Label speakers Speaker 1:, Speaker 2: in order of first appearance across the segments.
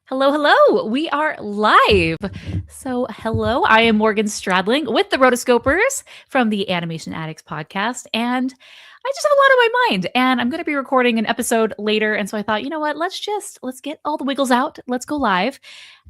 Speaker 1: Hello, hello. We are live. So, hello, I am Morgan Stradling with the Rotoscopers from the Animation Addicts podcast. And I just have a lot on my mind. And I'm going to be recording an episode later. And so I thought, you know what? Let's get all the wiggles out. Let's go live.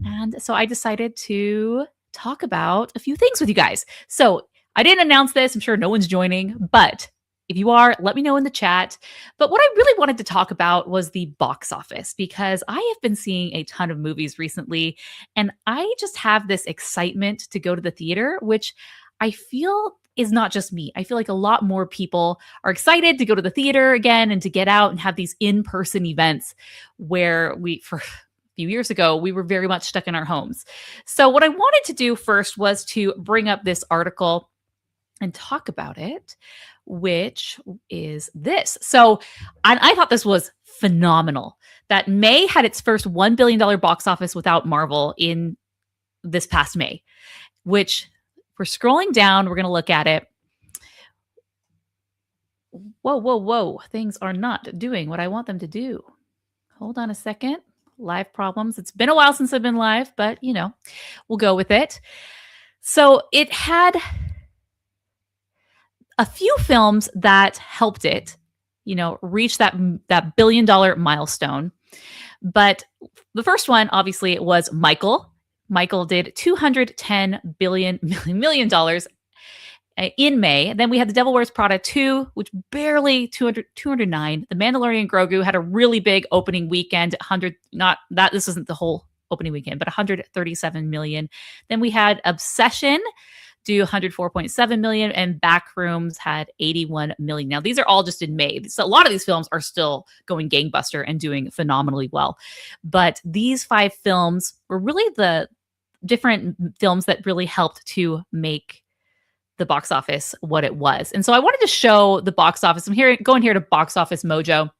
Speaker 1: And so I decided to talk about a few things with you guys. So I didn't announce this. I'm sure no one's joining, but if you are, let me know in the chat. But what I really wanted to talk about was the box office because I have been seeing a ton of movies recently and I just have this excitement to go to the theater, which I feel is not just me. I feel like a lot more people are excited to go to the theater again and to get out and have these in-person events where for a few years ago, we were very much stuck in our homes. So what I wanted to do first was to bring up this article and talk about it, which is this. So I thought this was phenomenal that May had its first $1 billion box office without Marvel in this past May, which we're scrolling down. We're going to look at it. Whoa, whoa, whoa. Things are not doing what I want them to do. Hold on a second. Live problems. It's been a while since I've been live, but we'll go with it. So it had a few films that helped it, reach that $1 billion milestone. But the first one, obviously, it was Michael. Michael did $210 million in May. And then we had The Devil Wears Prada 2, which barely 209. The Mandalorian Grogu had a really big opening weekend, this isn't the whole opening weekend, but 137 million. Then we had Obsession do 104.7 million, and Backrooms had 81 million. Now, these are all just in May. So a lot of these films are still going gangbuster and doing phenomenally well. But these 5 films were really the different films that really helped to make the box office what it was. And so I wanted to show the box office. I'm going here to Box Office Mojo.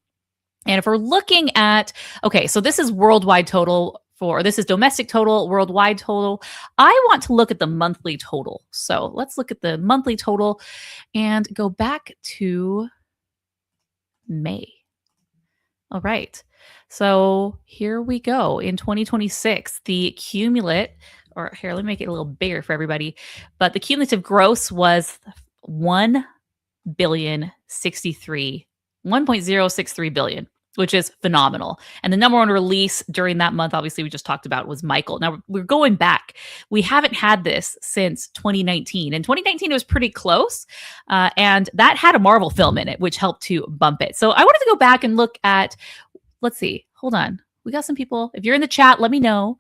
Speaker 1: And if we're looking at, okay, so this is worldwide total. This is domestic total, worldwide total. I want to look at the monthly total. So let's look at the monthly total and go back to May. All right. So here we go. In 2026, the cumulative, or here, let me make it a little bigger for everybody. But the cumulative gross was 1.063 billion, which is phenomenal. And the number one release during that month, obviously, we just talked about was Michael. Now, we're going back. We haven't had this since 2019. In 2019, it was pretty close. And that had a Marvel film in it, which helped to bump it. So I wanted to go back and look at, let's see. Hold on. We got some people. If you're in the chat, let me know.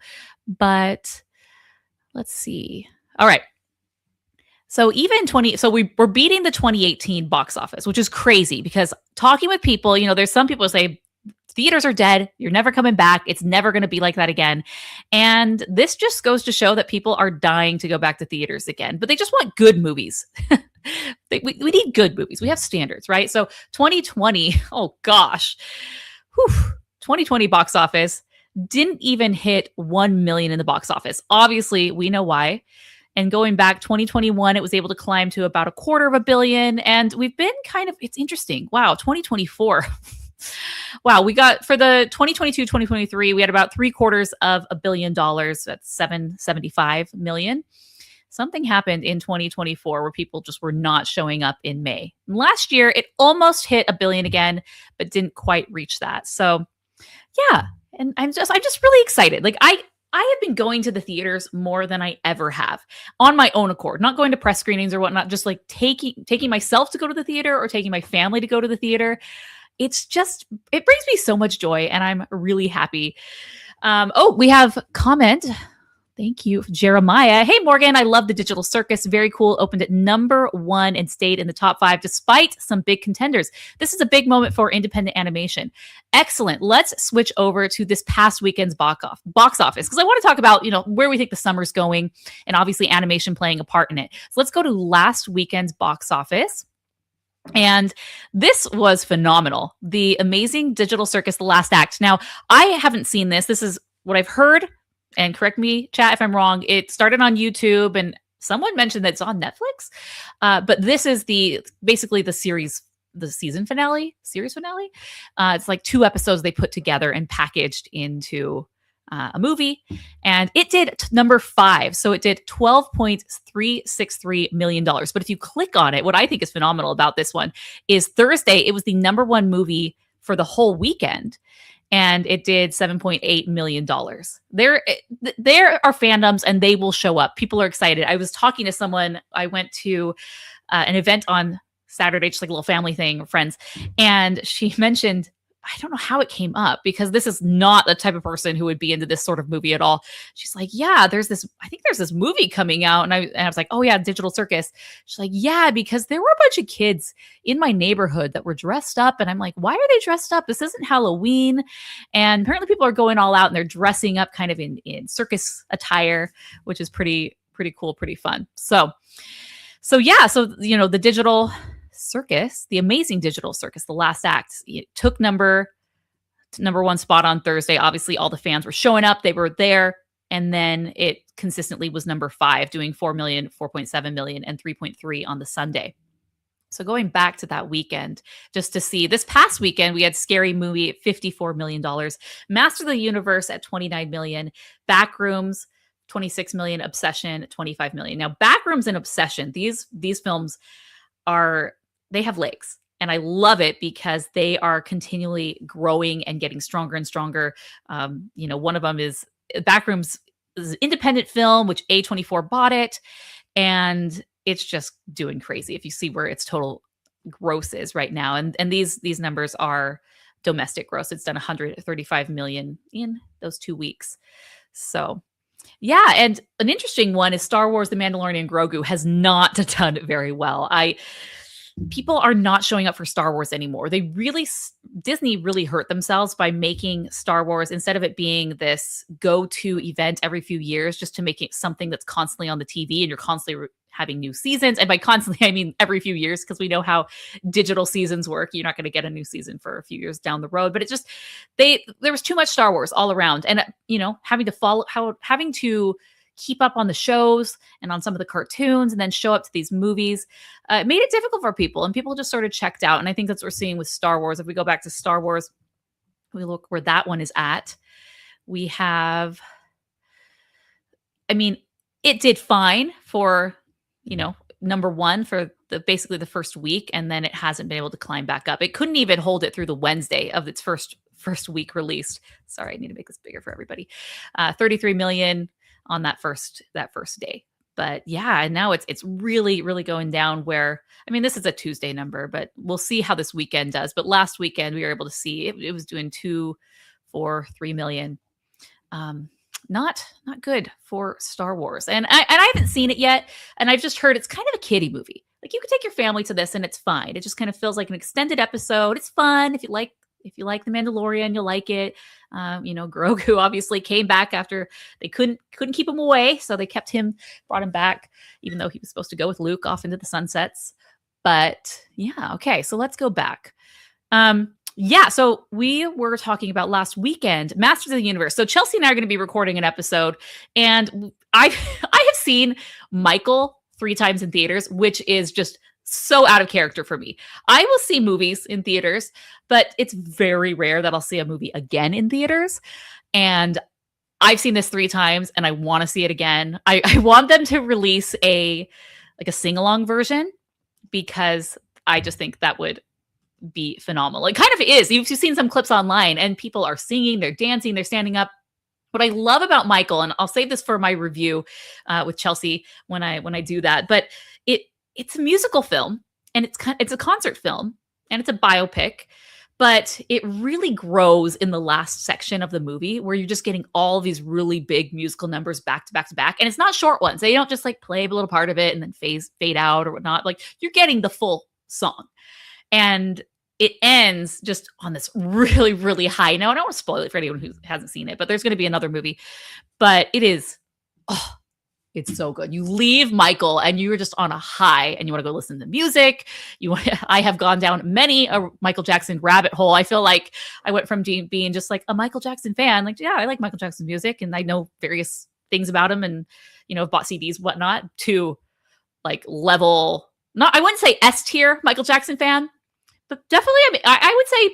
Speaker 1: But let's see. All right. So we're beating the 2018 box office, which is crazy because talking with people, there's some people who say theaters are dead. You're never coming back. It's never going to be like that again. And this just goes to show that people are dying to go back to theaters again, but they just want good movies. we need good movies. We have standards, right? So 2020, oh gosh, 2020 box office didn't even hit 1 million in the box office. Obviously, we know why. And going back 2021, it was able to climb to about $250 million. And we've been it's interesting. Wow, 2024. Wow, we got for the 2022, 2023, we had about $750 million. That's 775 million. Something happened in 2024 where people just were not showing up in May. Last year, it almost hit $1 billion again, but didn't quite reach that. So yeah, and I'm just really excited. Like I have been going to the theaters more than I ever have on my own accord, not going to press screenings or whatnot, just like taking myself to go to the theater or taking my family to go to the theater. It brings me so much joy and I'm really happy. We have comment. Thank you, Jeremiah. Hey, Morgan, I love the Digital Circus. Very cool. Opened at number 1 and stayed in the top 5 despite some big contenders. This is a big moment for independent animation. Excellent. Let's switch over to this past weekend's box office because I want to talk about, where we think the summer's going and obviously animation playing a part in it. So let's go to last weekend's box office. And this was phenomenal. The Amazing Digital Circus, The Last Act. Now, I haven't seen this. This is what I've heard. And correct me, chat, if I'm wrong. It started on YouTube, and someone mentioned that it's on Netflix. But this is basically the series the series finale. It's like 2 episodes they put together and packaged into a movie, and it did number 5. So it did $12.363 million. But if you click on it, what I think is phenomenal about this one is Thursday, it was the number one movie for the whole weekend, and it did $7.8 million. There are fandoms, and they will show up. People are excited. I was talking to someone, I went to an event on Saturday, just like a little family thing, friends, and she mentioned, I don't know how it came up, because this is not the type of person who would be into this sort of movie at all. She's like, yeah, I think there's this movie coming out. And I was like, oh yeah, Digital Circus. She's like, yeah, because there were a bunch of kids in my neighborhood that were dressed up. And I'm like, why are they dressed up? This isn't Halloween. And apparently people are going all out and they're dressing up kind of in circus attire, which is pretty cool, pretty fun. So yeah, so, the Digital Circus, the Amazing Digital Circus, the last act, it took number one spot on Thursday. Obviously, all the fans were showing up. They were there. And then it consistently was number 5, doing 4 million, 4.7 million, and 3.3 on the Sunday. So going back to that weekend, just to see, this past weekend, we had Scary Movie at $54 million, Master of the Universe at $29 million, Backrooms, $26 million, Obsession, $25 million. Now, Backrooms and Obsession, these films they have legs. And I love it because they are continually growing and getting stronger and stronger. One of them is Backrooms is an independent film, which A24 bought it. And it's just doing crazy. If you see where its total gross is right now. And these numbers are domestic gross. It's done 135 million in those 2 weeks. So yeah. And an interesting one is Star Wars: The Mandalorian and Grogu has not done very well. People are not showing up for Star Wars anymore. Disney really hurt themselves by making Star Wars, instead of it being this go-to event every few years, just to make it something that's constantly on the TV and you're constantly having new seasons. And by constantly, I mean every few years, because we know how digital seasons work. You're not going to get a new season for a few years down the road, but it just, there was too much Star Wars all around. And, having to keep up on the shows and on some of the cartoons and then show up to these movies, made it difficult for people, and people just sort of checked out. And I think that's what we're seeing with Star Wars. If we go back to Star Wars, we look where that one is at. We have, it did fine for, number one for basically the first week, and then it hasn't been able to climb back up. It couldn't even hold it through the Wednesday of its first week released. Sorry, I need to make this bigger for everybody. 33 million on that first day. But yeah, and now it's really, really going down where, this is a Tuesday number, but we'll see how this weekend does. But last weekend we were able to see it was doing 2, 4, 3 million. Not good for Star Wars. And I haven't seen it yet. And I've just heard it's kind of a kiddie movie. Like, you could take your family to this and it's fine. It just kind of feels like an extended episode. It's fun. If you like The Mandalorian, you'll like it. Grogu obviously came back after they couldn't keep him away. So they brought him back, even though he was supposed to go with Luke off into the sunsets. But yeah, okay. So let's go back. So we were talking about last weekend, Masters of the Universe. So Chelsea and I are going to be recording an episode, and I have seen Michael 3 times in theaters, which is just so out of character for me. I will see movies in theaters, but it's very rare that I'll see a movie again in theaters. And I've seen this 3 times and I want to see it again. I want them to release a sing-along version, because I just think that would be phenomenal. It kind of is. You've seen some clips online and people are singing, they're dancing, they're standing up. What I love about Michael, and I'll save this for my review with Chelsea when I do that, but it's a musical film, and it's a concert film, and it's a biopic, but it really grows in the last section of the movie, where you're just getting all these really big musical numbers back to back to back. And it's not short ones. They don't just play a little part of it and then fade out or whatnot. Like, you're getting the full song. And it ends just on this really, really high note. I don't want to spoil it for anyone who hasn't seen it, but there's going to be another movie. But it is, it's so good. You leave Michael and you're just on a high, and you want to go listen to music. I have gone down many a Michael Jackson rabbit hole. I feel like I went from being just like a Michael Jackson fan, like, yeah, I like Michael Jackson music and I know various things about him, and, I've bought CDs, whatnot, to level, I wouldn't say S tier Michael Jackson fan, but definitely, I would say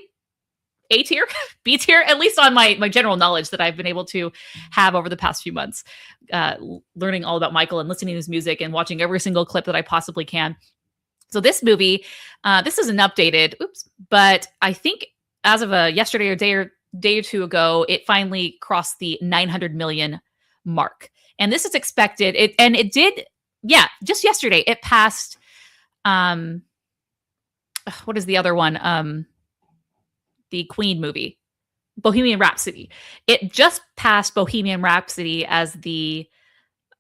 Speaker 1: A tier, B tier, at least on my general knowledge that I've been able to have over the past few months, learning all about Michael and listening to his music and watching every single clip that I possibly can. So this movie, this isn't updated, but I think as of yesterday or day or two ago, it finally crossed the 900 million mark. And this is expected. It did, yeah, just yesterday it passed. What is the other one? The Queen movie, Bohemian Rhapsody. It just passed Bohemian Rhapsody as the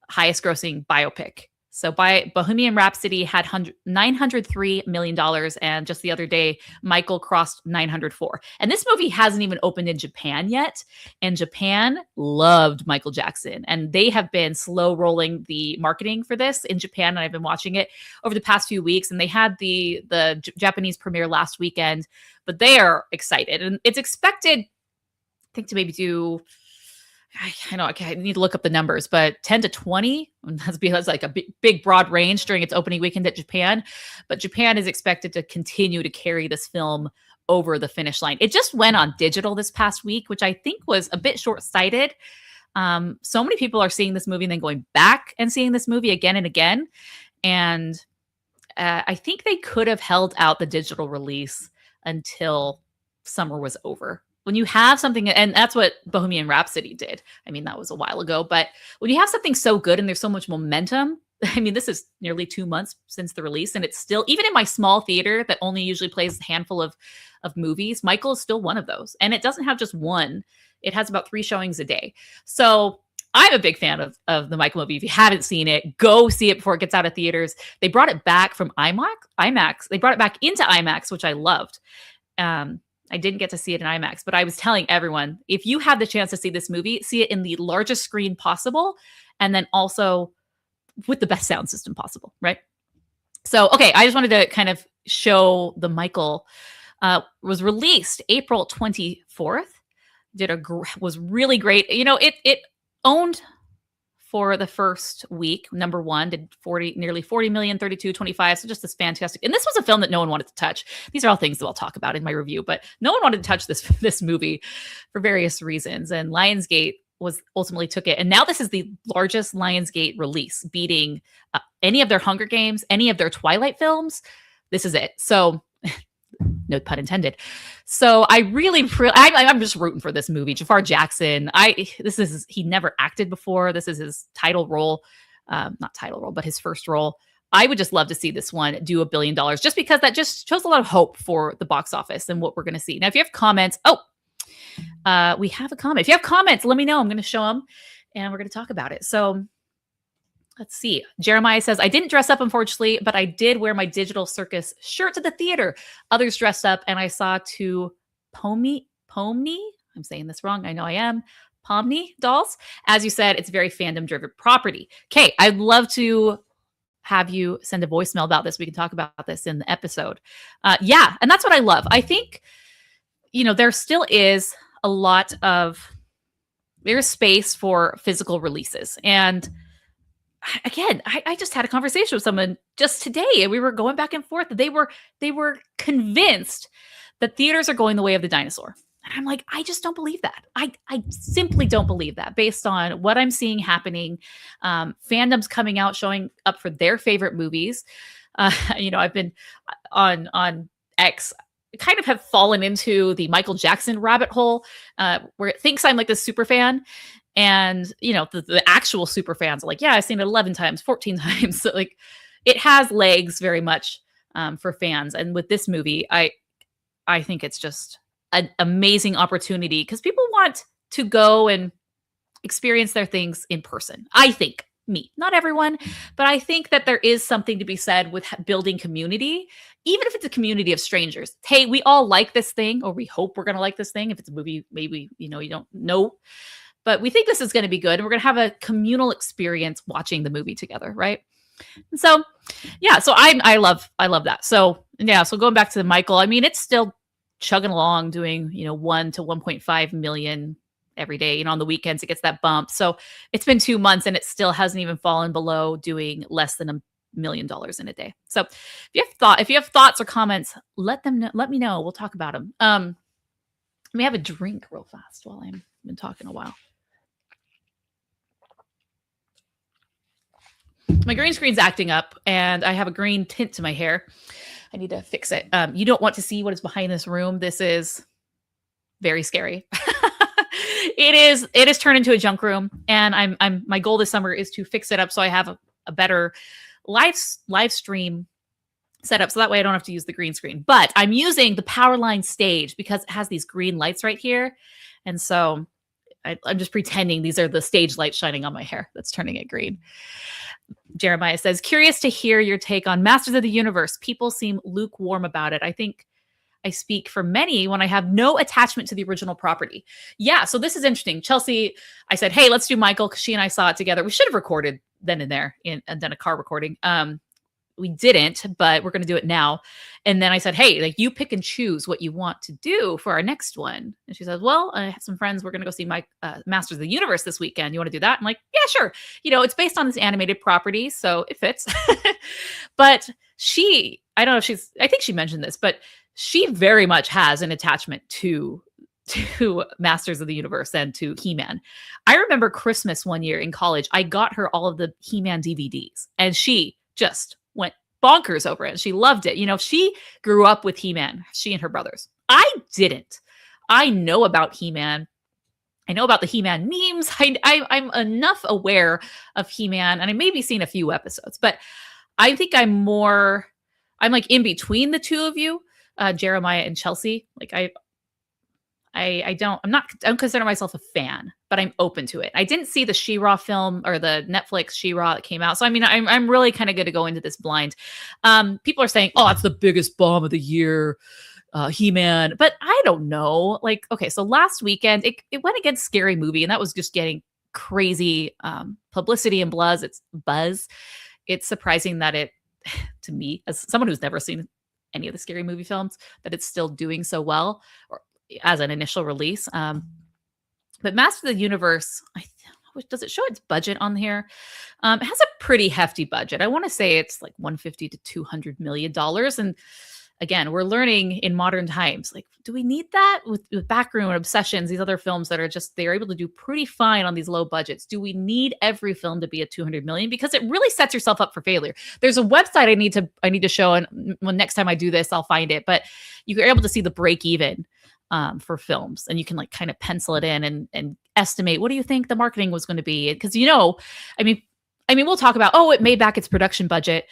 Speaker 1: highest grossing biopic. So Bohemian Rhapsody had $903 million. And just the other day, Michael crossed 904. And this movie hasn't even opened in Japan yet. And Japan loved Michael Jackson. And they have been slow rolling the marketing for this in Japan. And I've been watching it over the past few weeks. And they had the Japanese premiere last weekend. But they are excited. And it's expected, I think, to maybe do... I know I need to look up the numbers, but 10 to 20, that's like a big broad range during its opening weekend at Japan. But Japan is expected to continue to carry this film over the finish line. It just went on digital this past week, which I think was a bit short-sighted. So many people are seeing this movie and then going back and seeing this movie again and again. And I think they could have held out the digital release until summer was over. When you have something, and that's what Bohemian Rhapsody did. I mean, that was a while ago, but when you have something so good and there's so much momentum, I mean, this is nearly 2 months since the release, and it's still, even in my small theater that only usually plays a handful of movies, Michael is still one of those. And it doesn't have just one, it has about 3 showings a day. So I'm a big fan of the Michael movie. If you haven't seen it, go see it before it gets out of theaters. They brought it back from IMAX. They brought it back into IMAX, which I loved. I didn't get to see it in IMAX, but I was telling everyone, if you have the chance to see this movie, see it in the largest screen possible, and then also with the best sound system possible, right? So, okay, I just wanted to kind of show the Michael. Was released April 24th. Was really great. You know, it owned for the first week, number one, did nearly 40 million, 32, 25. So just this fantastic. And this was a film that no one wanted to touch. These are all things that I'll talk about in my review, but no one wanted to touch this movie for various reasons. And Lionsgate ultimately took it. And now this is the largest Lionsgate release, beating any of their Hunger Games, any of their Twilight films. This is it. So no pun intended. So I'm just rooting for this movie. Jafar Jackson. He never acted before. This is his title role, not title role, but his first role. I would just love to see this one do $1 billion, just because that just shows a lot of hope for the box office and what we're going to see. Now, if you have comments, we have a comment. If you have comments, let me know. I'm going to show them and we're going to talk about it. So let's see. Jeremiah says, I didn't dress up, unfortunately, but I did wear my Digital Circus shirt to the theater. Others dressed up, and I saw 2 Pomni. I'm saying this wrong. I know I am. Pomni dolls. As you said, it's very fandom-driven property. Okay, I'd love to have you send a voicemail about this. We can talk about this in the episode. Yeah, and that's what I love. I think, there still is there's space for physical releases. And again, I just had a conversation with someone just today, and we were going back and forth. They were convinced that theaters are going the way of the dinosaur. And I'm like, I just don't believe that. I simply don't believe that, based on what I'm seeing happening. Fandoms coming out, showing up for their favorite movies. I've been on X, kind of have fallen into the Michael Jackson rabbit hole, where it thinks I'm like this super fan. And, the actual super fans are like, yeah, I've seen it 11 times, 14 times. So, like, it has legs very much for fans. And with this movie, I think it's just an amazing opportunity, because people want to go and experience their things in person. I think, not everyone, but I think that there is something to be said with building community, even if it's a community of strangers. Hey, we all like this thing, or we hope we're going to like this thing. If it's a movie, maybe, you don't know. But we think this is going to be good, and we're going to have a communal experience watching the movie together, right? And so, yeah, so I love that. So, yeah, so going back to the Michael, I mean, it's still chugging along, doing, 1 to 1.5 million every day. On the weekends, it gets that bump. So it's been 2 months, and it still hasn't even fallen below doing less than $1 million in a day. So if you have thoughts or comments, let me know. We'll talk about them. Let me have a drink real fast while I've been talking a while. My green screen's acting up and I have a green tint to my hair. I need to fix it. You don't want to see what is behind this room. This is very scary. It is turned into a junk room, and I'm my goal this summer is to fix it up so I have a better live stream setup, so that way I don't have to use the green screen. But I'm using the Powerline stage because it has these green lights right here, and so I'm just pretending these are the stage lights shining on my hair that's turning it green. Jeremiah says, curious to hear your take on Masters of the Universe. People seem lukewarm about it. I think I speak for many when I have no attachment to the original property. Yeah, so this is interesting. Chelsea, I said, hey, let's do Michael because she and I saw it together. We should have recorded then and there and done a car recording. We didn't, but we're going to do it now. And then I said, hey, like you pick and choose what you want to do for our next one. And she says, well, I have some friends. We're going to go see my Masters of the Universe this weekend. You want to do that? I'm like, yeah, sure. You know, it's based on this animated property, so it fits. But I don't know if I think she mentioned this, but she very much has an attachment to Masters of the Universe and to He-Man. I remember Christmas one year in college, I got her all of the He-Man DVDs and she just went bonkers over it. She loved it. You know, she grew up with He-Man, she and her brothers. I didn't. I know about He-Man. I know about the He-Man memes. I'm enough aware of He-Man, and I maybe seen a few episodes, but I think I'm like in between the two of you, Jeremiah and Chelsea. Like I don't consider myself a fan, but I'm open to it. I didn't see the She-Ra film or the Netflix She-Ra that came out. So, I mean, I'm really kind of going to go into this blind. People are saying, oh, it's the biggest bomb of the year, He-Man. But I don't know. Like, okay, so last weekend, it went against Scary Movie, and that was just getting crazy publicity and buzz. It's surprising that it, to me, as someone who's never seen any of the Scary Movie films, that it's still doing so well, or as an initial release. But Master of the Universe, does it show its budget on here? It has a pretty hefty budget. I want to say it's like $150 to $200 million. And again, we're learning in modern times, like, do we need that with Backroom and Obsessions, these other films that are they're able to do pretty fine on these low budgets? Do we need every film to be at 200 million? Because it really sets yourself up for failure. There's a website I need to show, and when next time I do this, I'll find it. But you're able to see the break even for films, and you can like kind of pencil it in and estimate, what do you think the marketing was going to be? Because, you know, I mean, we'll talk about, it made back its production budget,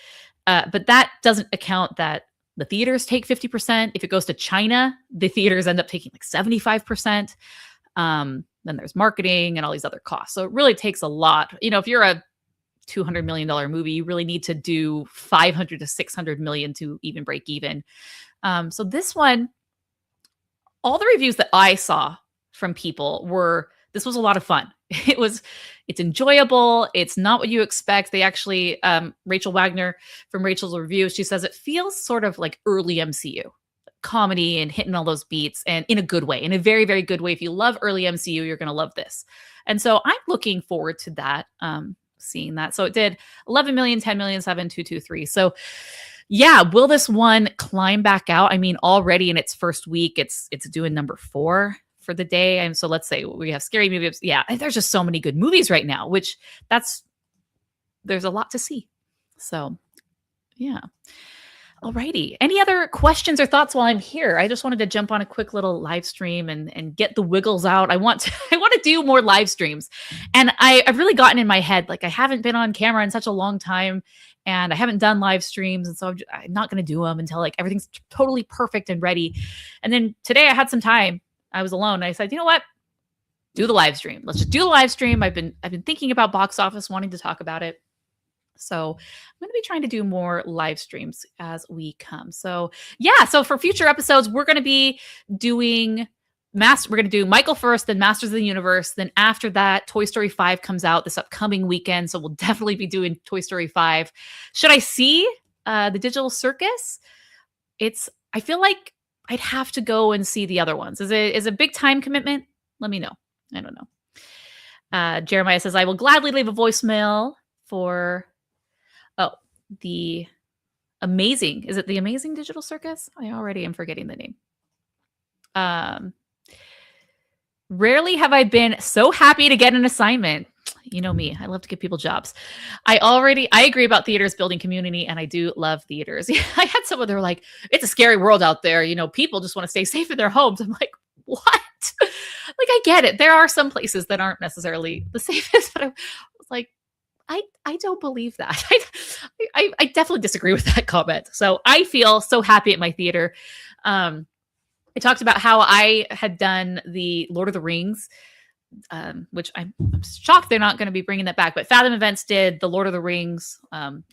Speaker 1: but that doesn't account that the theaters take 50%. If it goes to China, the theaters end up taking like 75%. Then there's marketing and all these other costs. So it really takes a lot. You know, if you're a $200 million movie, you really need to do 500 to 600 million to even break even. So this one, all the reviews that I saw from people this was a lot of fun. It's enjoyable. It's not what you expect. They actually, Rachel Wagner from Rachel's Review, she says it feels sort of like early MCU comedy and hitting all those beats, and in a good way, in a very, very good way. If you love early MCU, you're going to love this. And so I'm looking forward to that, seeing that. So it did 11 million, 10 million, 7,223. So yeah, will this one climb back out? I mean, already in its first week, it's doing number 4 for the day. And so let's say we have Scary Movie. Yeah, there's just so many good movies right now, there's a lot to see. So yeah. Alrighty. Any other questions or thoughts while I'm here? I just wanted to jump on a quick little live stream and get the wiggles out. I want to do more live streams. And I've really gotten in my head, like I haven't been on camera in such a long time, and I haven't done live streams. And so I'm not going to do them until like everything's totally perfect and ready. And then today I had some time. I was alone. And I said, you know what? Do the live stream. Let's just do the live stream. I've been thinking about box office, wanting to talk about it. So I'm going to be trying to do more live streams as we come. So yeah, so for future episodes, we're going to be doing we're going to do Michael first, then Masters of the Universe. Then after that, Toy Story 5 comes out this upcoming weekend. So we'll definitely be doing Toy Story 5. Should I see the Digital Circus? I feel like I'd have to go and see the other ones. Is it a big time commitment? Let me know. I don't know. Jeremiah says, I will gladly leave a voicemail for the Amazing. Is it the Amazing Digital Circus? I already am forgetting the name. Rarely have I been so happy to get an assignment. You know me, I love to give people jobs. I agree about theaters building community, and I do love theaters. I had someone, they were like, it's a scary world out there. People just want to stay safe in their homes. I'm like, what? Like, I get it. There are some places that aren't necessarily the safest, but I was like, I don't believe that. I definitely disagree with that comment. So I feel so happy at my theater. I talked about how I had done the Lord of the Rings, which I'm shocked they're not going to be bringing that back. But Fathom Events did the Lord of the Rings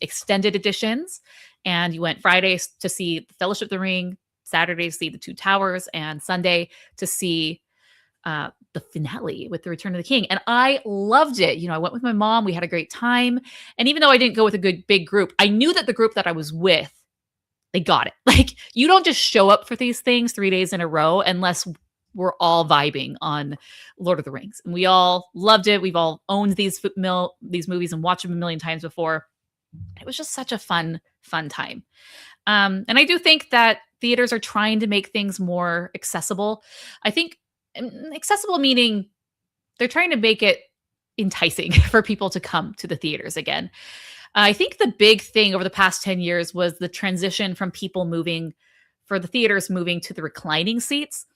Speaker 1: extended editions, and you went Fridays to see the Fellowship of the Ring, Saturday to see the Two Towers, and Sunday to see the finale with the Return of the King. And I loved it. I went with my mom. We had a great time. And even though I didn't go with a good big group, I knew that the group that I was with, they got it. Like, you don't just show up for these things 3 days in a row unless we're all vibing on Lord of the Rings. And we all loved it. We've all owned these movies and watched them a million times before. It was just such a fun time. And I do think that theaters are trying to make things more accessible. I think accessible meaning they're trying to make it enticing for people to come to the theaters again. I think the big thing over the past 10 years was the transition from people moving to the reclining seats.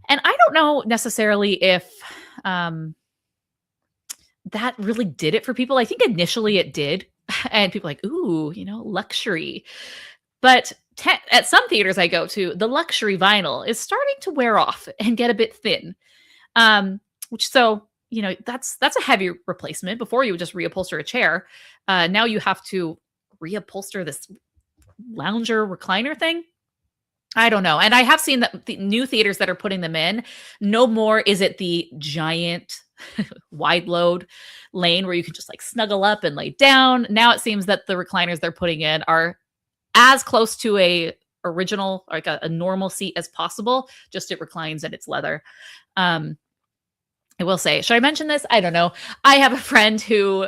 Speaker 1: And I don't know necessarily if that really did it for people. I think initially it did. And people like, ooh, luxury. But at some theaters I go to, the luxury vinyl is starting to wear off and get a bit thin. That's a heavy replacement. Before, you would just reupholster a chair. Now you have to reupholster this lounger recliner thing. I don't know. And I have seen that the new theaters that are putting them in, no more is it the giant wide load lane where you can just like snuggle up and lay down. Now it seems that the recliners they're putting in are as close to a original, like a normal seat as possible, just it reclines and it's leather. I will say, should I mention this? I don't know. I have a friend who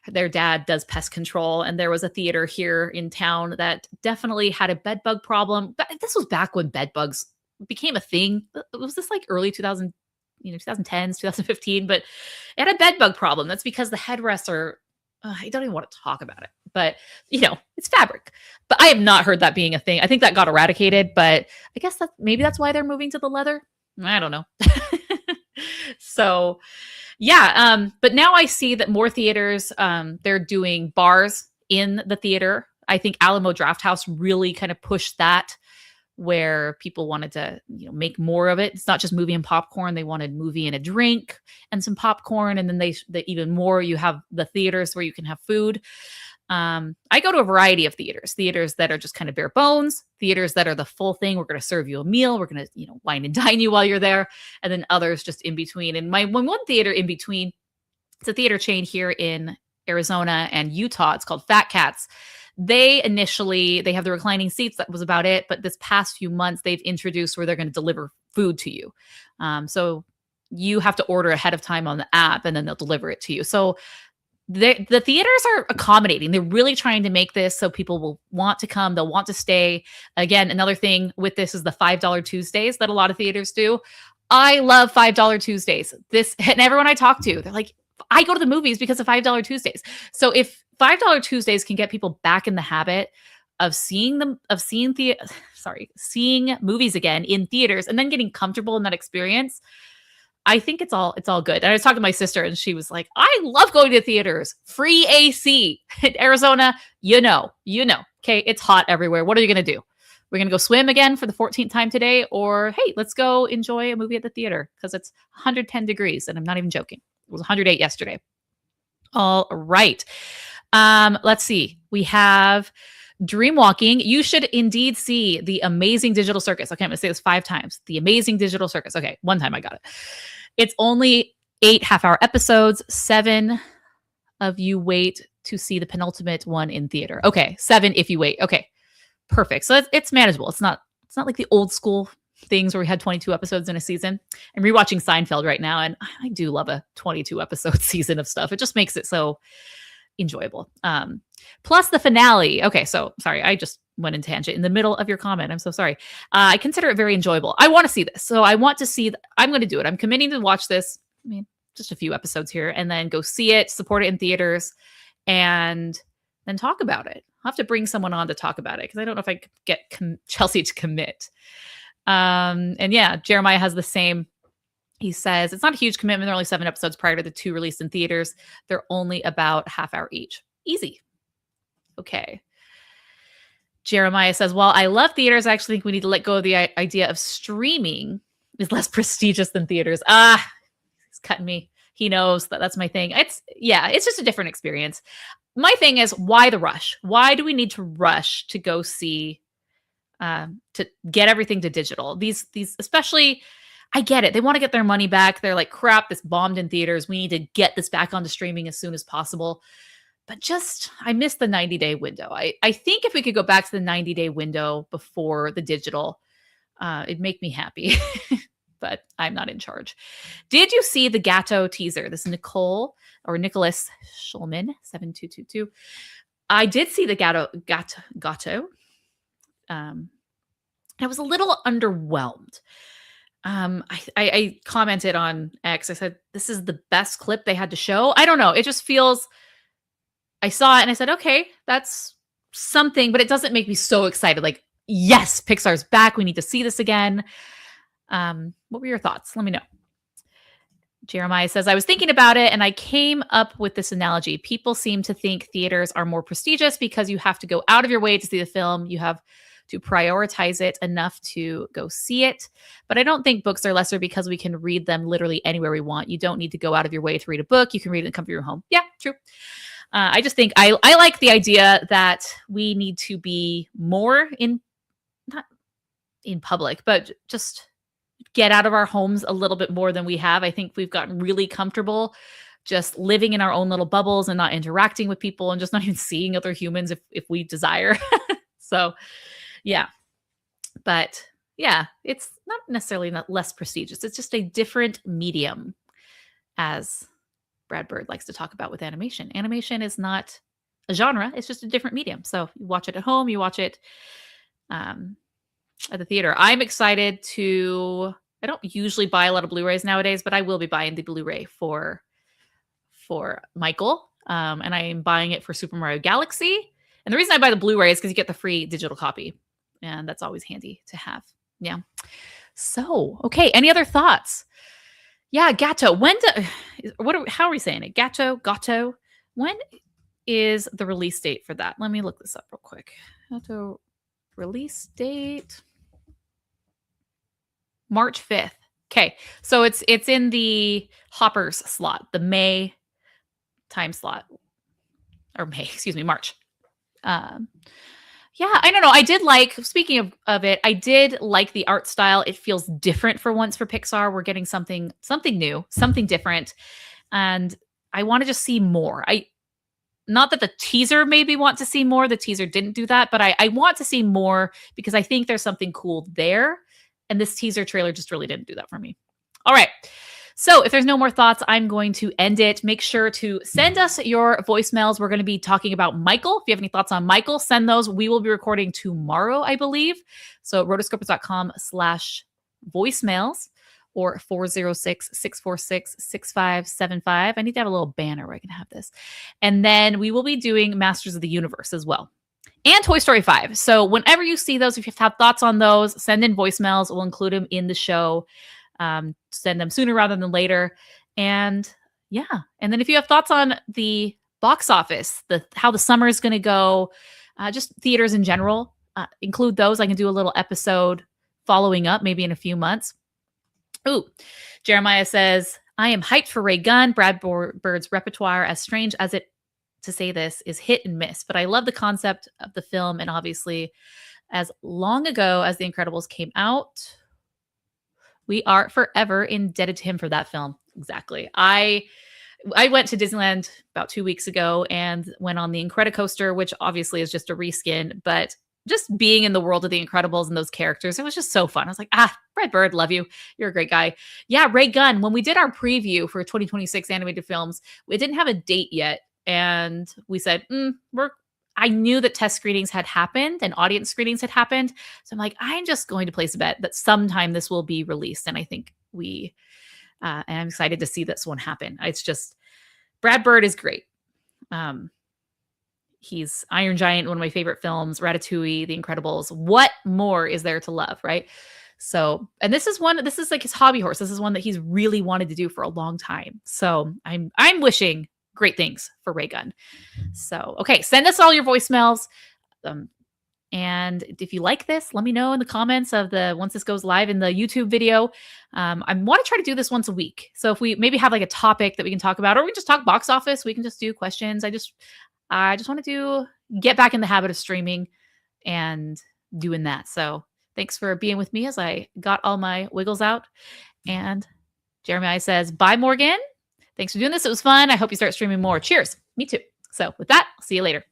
Speaker 1: their dad does pest control, and there was a theater here in town that definitely had a bed bug problem. But this was back when bed bugs became a thing. Was this like early 2010s, 2015? But it had a bed bug problem. That's because the headrests are, I don't even want to talk about it, but it's fabric. But I have not heard that being a thing. I think that got eradicated, but I guess maybe that's why they're moving to the leather. I don't know. So yeah. But now I see that more theaters, they're doing bars in the theater. I think Alamo Drafthouse really kind of pushed that, where people wanted to, make more of it. It's not just movie and popcorn. They wanted movie and a drink and some popcorn. And then they even more, you have the theaters where you can have food. I go to a variety of theaters that are just kind of bare bones, theaters that are the full thing. We're going to serve you a meal. We're going to, wine and dine you while you're there. And then others just in between. And my one theater in between, it's a theater chain here in Arizona and Utah. It's called Fat Cats. They have the reclining seats. That was about it. But this past few months, they've introduced where they're going to deliver food to you. So you have to order ahead of time on the app, and then they'll deliver it to you. So the theaters are accommodating. They're really trying to make this so people will want to come. They'll want to stay. Again, another thing with this is the $5 Tuesdays that a lot of theaters do. I love $5 Tuesdays. And everyone I talk to, they're like, I go to the movies because of $5 Tuesdays. So if $5 Tuesdays can get people back in the habit of seeing movies again in theaters and then getting comfortable in that experience, I think it's all good. And I was talking to my sister, and she was like, I love going to theaters. Free AC in Arizona, okay, it's hot everywhere. What are you going to do? We're going to go swim again for the 14th time today? Or, hey, let's go enjoy a movie at the theater because it's 110 degrees. And I'm not even joking. It was 108 yesterday. All right. Let's see. We have Dreamwalking. You should indeed see The Amazing Digital Circus. Okay, I'm going to say this 5 times. The Amazing Digital Circus. Okay, 1 time I got it. It's only 8 half-hour episodes. 7 of you wait to see the penultimate one in theater. Okay, 7 if you wait. Okay, perfect. So it's manageable. It's not like the old school things where we had 22 episodes in a season. I'm rewatching Seinfeld right now, and I do love a 22 episode season of stuff. It just makes it so enjoyable. Plus the finale. Okay, so sorry, I just went in tangent in the middle of your comment. I'm so sorry. I consider it very enjoyable. I want to see this. So I want to see, I'm going to do it. I'm committing to watch this. I mean, just a few episodes here and then go see it, support it in theaters, and then talk about it. I'll have to bring someone on to talk about it because I don't know if I could get Chelsea to commit. And yeah, Jeremiah has the same. He says, it's not a huge commitment. There are only 7 episodes prior to the 2 released in theaters. They're only about half hour each. Easy. Okay. Jeremiah says, while I love theaters, I actually think we need to let go of the idea of streaming is less prestigious than theaters. He's cutting me. He knows that that's my thing. It's just a different experience. My thing is, why the rush? Why do we need to rush to go see, to get everything to digital? These, especially, I get it. They want to get their money back. They're like, crap, this bombed in theaters. We need to get this back onto streaming as soon as possible. But I missed the 90-day window. I think if we could go back to the 90-day window before the digital, it'd make me happy. But I'm not in charge. Did you see the Gatto teaser? This is Nicholas Schulman, 7222. I did see the Gatto. I was a little underwhelmed. I commented on X. I said, this is the best clip they had to show. I don't know. It just feels, I saw it and I said, okay, that's something, but it doesn't make me so excited. Like, yes, Pixar's back. We need to see this again. What were your thoughts? Let me know. Jeremiah says, I was thinking about it and I came up with this analogy. People seem to think theaters are more prestigious because you have to go out of your way to see the film. You have to prioritize it enough to go see it. But I don't think books are lesser because we can read them literally anywhere we want. You don't need to go out of your way to read a book. You can read it in the comfort of your home. Yeah, true. I just think I like the idea that we need to be more not in public, but just get out of our homes a little bit more than we have. I think we've gotten really comfortable just living in our own little bubbles and not interacting with people and just not even seeing other humans if we desire. So, yeah. But yeah, it's not necessarily less prestigious. It's just a different medium, as Brad Bird likes to talk about with animation. Animation is not a genre. It's just a different medium. So you watch it at home, you watch it at the theater. I'm excited I don't usually buy a lot of Blu-rays nowadays, but I will be buying the Blu-ray for Michael. And I am buying it for Super Mario Galaxy. And the reason I buy the Blu-ray is because you get the free digital copy. And that's always handy to have. Yeah. So, okay. Any other thoughts? Yeah, Gatto. How are we saying it? Gatto. When is the release date for that? Let me look this up real quick. Gatto release date. March 5th. Okay. So it's in the Hoppers slot, the May time slot. Or March. Yeah, I don't know. I did speaking of it, I did like the art style. It feels different for once for Pixar. We're getting something new, something different. And I want to just see more. Not that the teaser made me want to see more. The teaser didn't do that, but I want to see more because I think there's something cool there. And this teaser trailer just really didn't do that for me. All right. So if there's no more thoughts, I'm going to end it. Make sure to send us your voicemails. We're going to be talking about Michael. If you have any thoughts on Michael, send those. We will be recording tomorrow, I believe. So rotoscopers.com/voicemails or 406-646-6575. I need to have a little banner where I can have this. And then we will be doing Masters of the Universe as well. And Toy Story 5. So whenever you see those, if you have thoughts on those, send in voicemails. We'll include them in the show. Send them sooner rather than later. And yeah. And then if you have thoughts on the box office, how the summer is going to go, just theaters in general, include those. I can do a little episode following up, maybe in a few months. Ooh, Jeremiah says, I am hyped for Ray Gunn. Brad Bird's repertoire, as strange as it to say this, is hit and miss. But I love the concept of the film. And obviously, as long ago as The Incredibles came out, we are forever indebted to him for that film. Exactly. I went to Disneyland about 2 weeks ago and went on the Incredicoaster, which obviously is just a reskin, but just being in the world of the Incredibles and those characters, it was just so fun. I was like, Brad Bird, love you. You're a great guy. Yeah, Ray Gunn, when we did our preview for 2026 animated films, we didn't have a date yet. And we said, I knew that test screenings had happened and audience screenings had happened. So I'm like, I'm just going to place a bet that sometime this will be released. And I think and I'm excited to see this one happen. It's just, Brad Bird is great. He's Iron Giant, one of my favorite films, Ratatouille, The Incredibles. What more is there to love, right? So, and this is like his hobby horse. This is one that he's really wanted to do for a long time. So I'm wishing great things for Ray Gunn. So, okay, send us all your voicemails. And if you like this, let me know in the comments of once this goes live in the YouTube video. I want to try to do this once a week. So if we maybe have like a topic that we can talk about, or we just talk box office, we can just do questions. I just want to get back in the habit of streaming and doing that. So thanks for being with me as I got all my wiggles out. And Jeremiah says, bye, Morgan. Thanks for doing this. It was fun. I hope you start streaming more. Cheers. Me too. So with that, I'll see you later.